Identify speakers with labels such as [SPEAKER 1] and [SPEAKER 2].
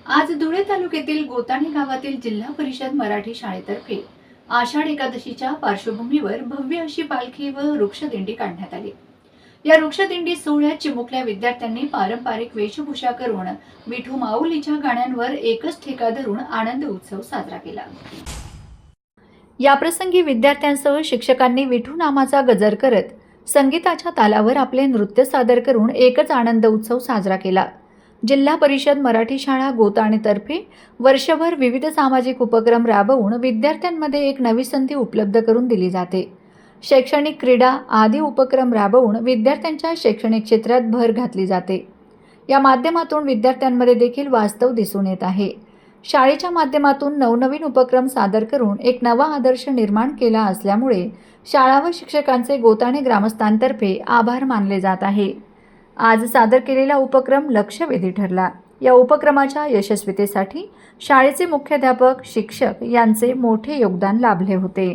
[SPEAKER 1] आज धुळे तालुक्यातील गोताणे गावातील जिल्हा परिषद मराठी शाळेतर्फे आषाढ एकादशीच्या पार्श्वभूमीवर भव्य अशी पालखी व वृक्षदिंडी काढण्यात आली। या वृक्षदिंडी सोहळ्यात चिमुकल्या विद्यार्थ्यांनी पारंपरिक वेशभूषा करून विठू माऊलीच्या गाण्यांवर एकच ठेका धरून आनंद उत्सव साजरा केला। याप्रसंगी विद्यार्थ्यांसह शिक्षकांनी विठू नामाचा गजर करत संगीताच्या तालावर आपले नृत्य सादर करून एकच आनंद उत्सव साजरा केला। जिल्हा परिषद मराठी शाळा गोताणेतर्फे वर्षभर विविध सामाजिक उपक्रम राबवून विद्यार्थ्यांमध्ये एक नवी संधी उपलब्ध करून दिली जाते। शैक्षणिक, क्रीडा आदी उपक्रम राबवून विद्यार्थ्यांच्या शैक्षणिक क्षेत्रात भर घातली जाते। या माध्यमातून विद्यार्थ्यांमध्ये देखील वास्तव दिसून येत आहे। शाळेच्या माध्यमातून नवनवीन उपक्रम सादर करून एक नवा आदर्श निर्माण केला असल्यामुळे शाळा व शिक्षकांचे गोताणे ग्रामस्थांतर्फे आभार मानले जात आहे। आज सादर केलेला उपक्रम लक्षवेधी ठरला। या उपक्रमाच्या यशस्वीतेसाठी शाळेचे मुख्याध्यापक, शिक्षक यांचे मोठे योगदान लाभले होते।